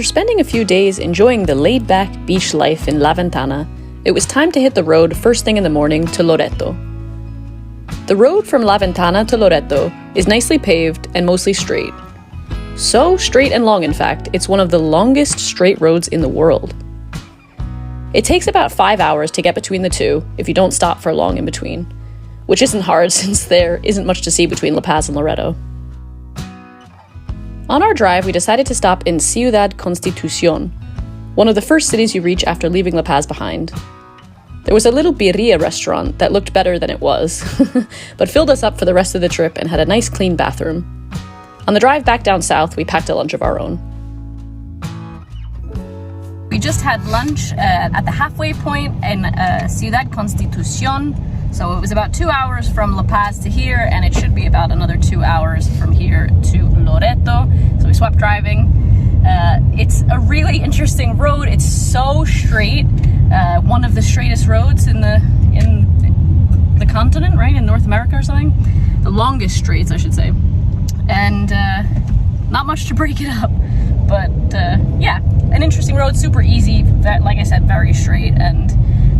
After spending a few days enjoying the laid-back beach life in La Ventana, it was time to hit the road first thing in the morning to Loreto. The road from La Ventana to Loreto is nicely paved and mostly straight. So straight and long, in fact, it's one of the longest straight roads in the world. It takes about 5 hours to get between the two if you don't stop for long in between, which isn't hard since there isn't much to see between La Paz and Loreto. On our drive, we decided to stop in Ciudad Constitucion, one of the first cities you reach after leaving La Paz behind. There was a little birria restaurant that looked better than it was, but filled us up for the rest of the trip and had a nice clean bathroom. On the drive back down south, we packed a lunch of our own. We just had lunch at the halfway point in Ciudad Constitucion, so it was about 2 hours from La Paz to here, and it should be about another 2 hours from here to Loreto, so we swapped driving. It's a really interesting road. It's so straight, one of the straightest roads in the continent, right? In North America or something. The longest straights, I should say. And not much to break it up, but yeah, an interesting road, super easy, like I said, very straight and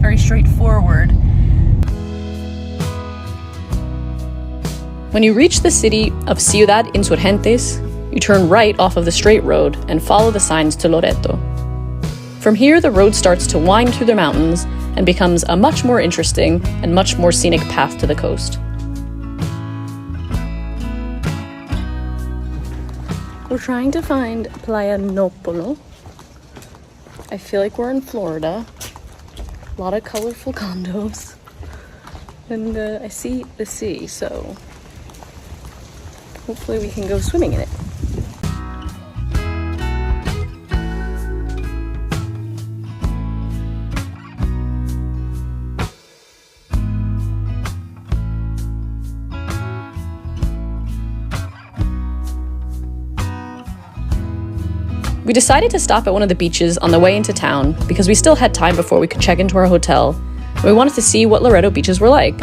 very straightforward. When you reach the city of Ciudad Insurgentes, you turn right off of the straight road and follow the signs to Loreto. From here, the road starts to wind through the mountains and becomes a much more interesting and much more scenic path to the coast. We're trying to find Playa Nopolo. I feel like we're in Florida. A lot of colorful condos. And I see the sea, so hopefully we can go swimming in it. We decided to stop at one of the beaches on the way into town because we still had time before we could check into our hotel, and we wanted to see what Loreto beaches were like.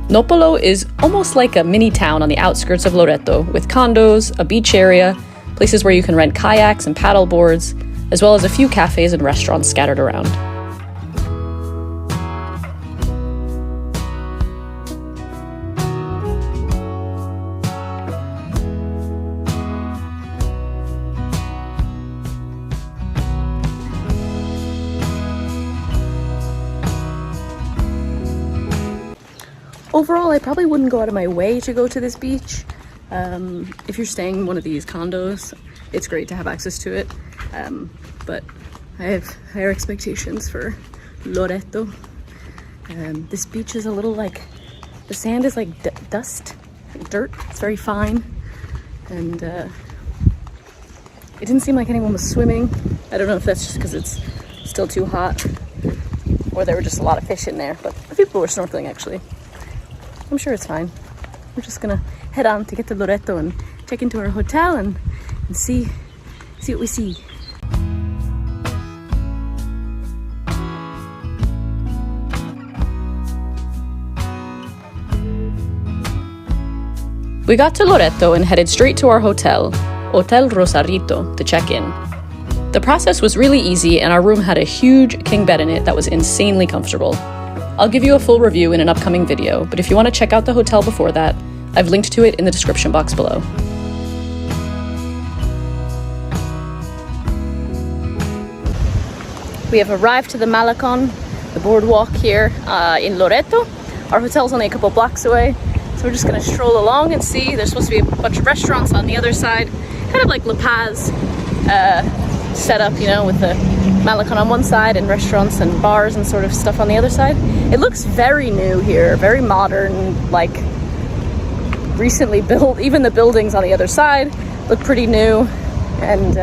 Nopolo is almost like a mini town on the outskirts of Loreto, with condos, a beach area, places where you can rent kayaks and paddle boards, as well as a few cafes and restaurants scattered around. Overall, I probably wouldn't go out of my way to go to this beach. If you're staying in one of these condos, it's great to have access to it. But I have higher expectations for Loreto. This beach is a little like, the sand is like dust, like dirt. It's very fine. And it didn't seem like anyone was swimming. I don't know if that's just because it's still too hot, or there were just a lot of fish in there, but people were snorkeling actually. I'm sure it's fine. We're just gonna head on to get to Loreto and check into our hotel and see what we see. We got to Loreto and headed straight to our hotel, Hotel Rosarito, to check in. The process was really easy, and our room had a huge king bed in it that was insanely comfortable. I'll give you a full review in an upcoming video, but if you want to check out the hotel before that, I've linked to it in the description box below. We have arrived to the Malecon, the boardwalk here in Loreto. Our hotel's only a couple blocks away, so we're just going to stroll along and see. There's supposed to be a bunch of restaurants on the other side, kind of like La Paz setup, you know, with the Malecon on one side and restaurants and bars and sort of stuff on the other side. It looks very new here, very modern, like recently built. Even the buildings on the other side look pretty new, and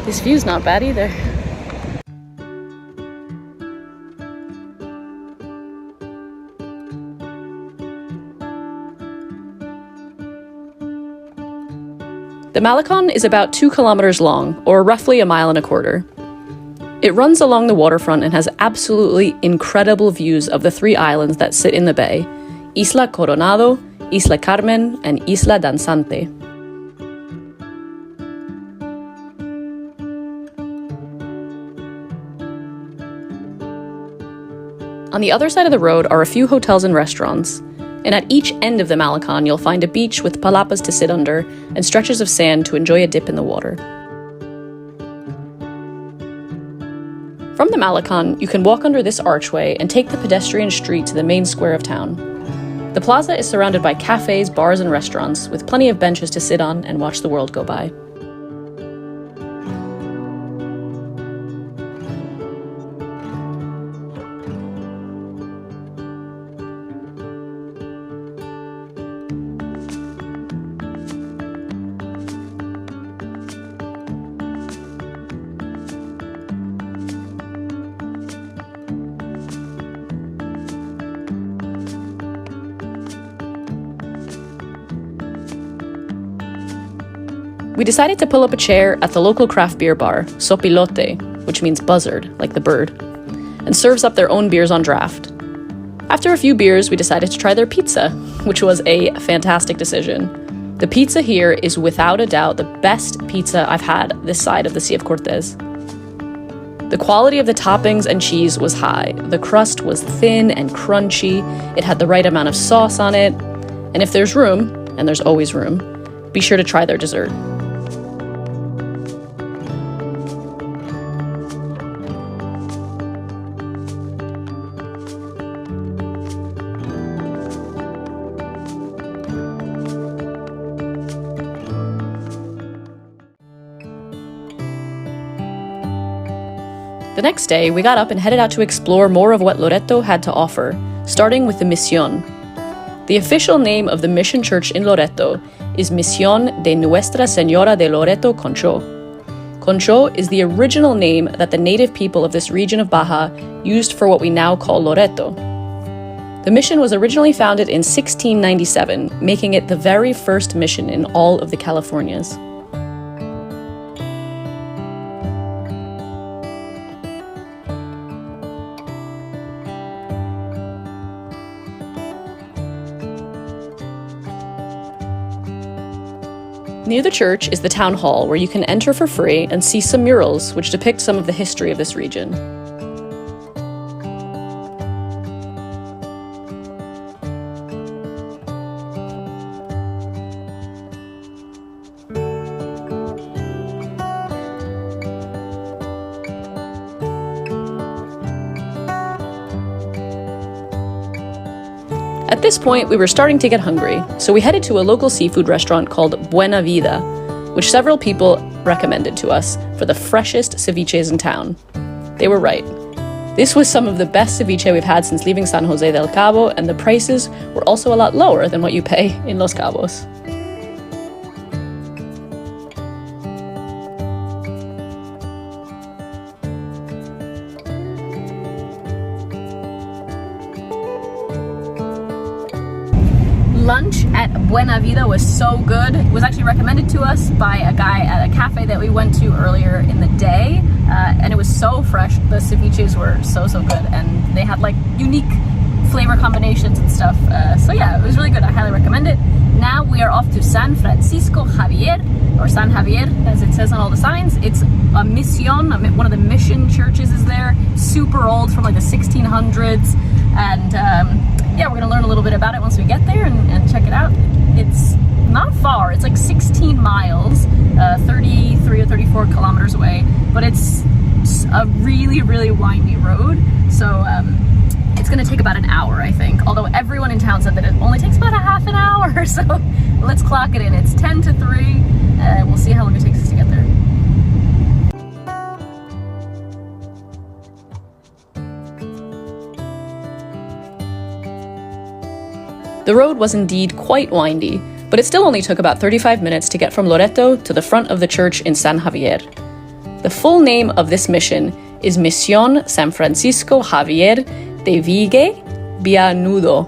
this view's not bad either. The Malecon is about 2 kilometers long, or roughly 1.25 miles. It runs along the waterfront and has absolutely incredible views of the 3 islands that sit in the bay: Isla Coronado, Isla Carmen, and Isla Danzante. On the other side of the road are a few hotels and restaurants, and at each end of the Malecon you'll find a beach with palapas to sit under and stretches of sand to enjoy a dip in the water. From the Malecon, you can walk under this archway and take the pedestrian street to the main square of town. The plaza is surrounded by cafes, bars, and restaurants, with plenty of benches to sit on and watch the world go by. We decided to pull up a chair at the local craft beer bar, Zopilote, which means buzzard, like the bird, and serves up their own beers on draft. After a few beers, we decided to try their pizza, which was a fantastic decision. The pizza here is without a doubt the best pizza I've had this side of the Sea of Cortez. The quality of the toppings and cheese was high. The crust was thin and crunchy, it had the right amount of sauce on it, and if there's room, and there's always room, be sure to try their dessert. The next day, we got up and headed out to explore more of what Loreto had to offer, starting with the Misión. The official name of the mission church in Loreto is Misión de Nuestra Señora de Loreto Concho. Concho is the original name that the native people of this region of Baja used for what we now call Loreto. The mission was originally founded in 1697, making it the very first mission in all of the Californias. Near the church is the town hall, where you can enter for free and see some murals which depict some of the history of this region. At this point, we were starting to get hungry, so we headed to a local seafood restaurant called Buena Vida, which several people recommended to us for the freshest ceviches in town. They were right. This was some of the best ceviche we've had since leaving San Jose del Cabo, and the prices were also a lot lower than what you pay in Los Cabos. Lunch at Buena Vida was so good. It was actually recommended to us by a guy at a cafe that we went to earlier in the day, and it was so fresh. The ceviches were so good, and they had like unique flavor combinations and stuff. So yeah, it was really good. I highly recommend it. Now we are off to San Francisco Javier, or San Javier as it says on all the signs. It's a misión, one of the mission churches is there, super old, from like the 1600s, and yeah, we're gonna learn a little bit about it once we get there and check it out. It's not far, it's like 16 miles, 33 or 34 kilometers away, but it's a really windy road, so it's gonna take about an hour, I think, although everyone in town said that it only takes about a half an hour, so let's clock it in. It's 10 to 3, we'll see how long it takes us to get there. The road was indeed quite windy, but it still only took about 35 minutes to get from Loreto to the front of the church in San Javier. The full name of this mission is Misión San Francisco Javier de Vigue Bianudo.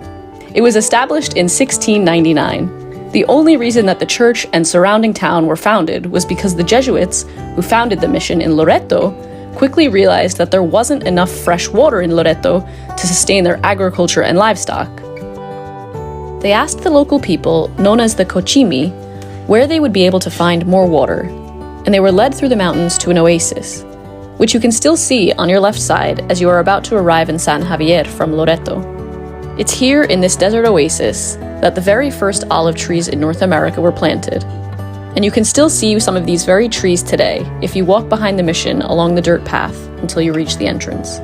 It was established in 1699. The only reason that the church and surrounding town were founded was because the Jesuits, who founded the mission in Loreto, quickly realized that there wasn't enough fresh water in Loreto to sustain their agriculture and livestock. They asked the local people, known as the Cochimi, where they would be able to find more water, and they were led through the mountains to an oasis. which you can still see on your left side as you are about to arrive in San Javier from Loreto. It's here in this desert oasis that the very first olive trees in North America were planted. And you can still see some of these very trees today if you walk behind the mission along the dirt path until you reach the entrance.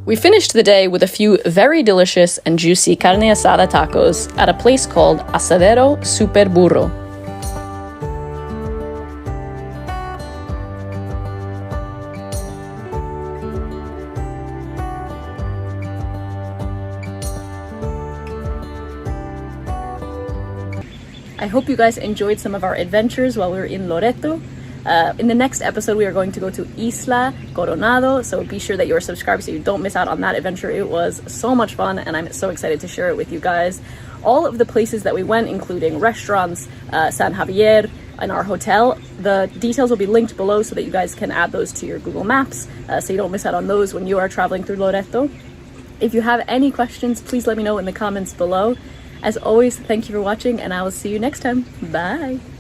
We finished the day with a few very delicious and juicy carne asada tacos at a place called Asadero Super Burro. I hope you guys enjoyed some of our adventures while we were in Loreto. In the next episode, we are going to go to Isla Coronado, so be sure that you are subscribed so you don't miss out on that adventure. It was so much fun, and I'm so excited to share it with you guys. All of the places that we went, including restaurants, San Javier, and our hotel, the details will be linked below so that you guys can add those to your Google Maps, so you don't miss out on those when you are traveling through Loreto. If you have any questions, please let me know in the comments below. As always, thank you for watching, and I will see you next time. Bye!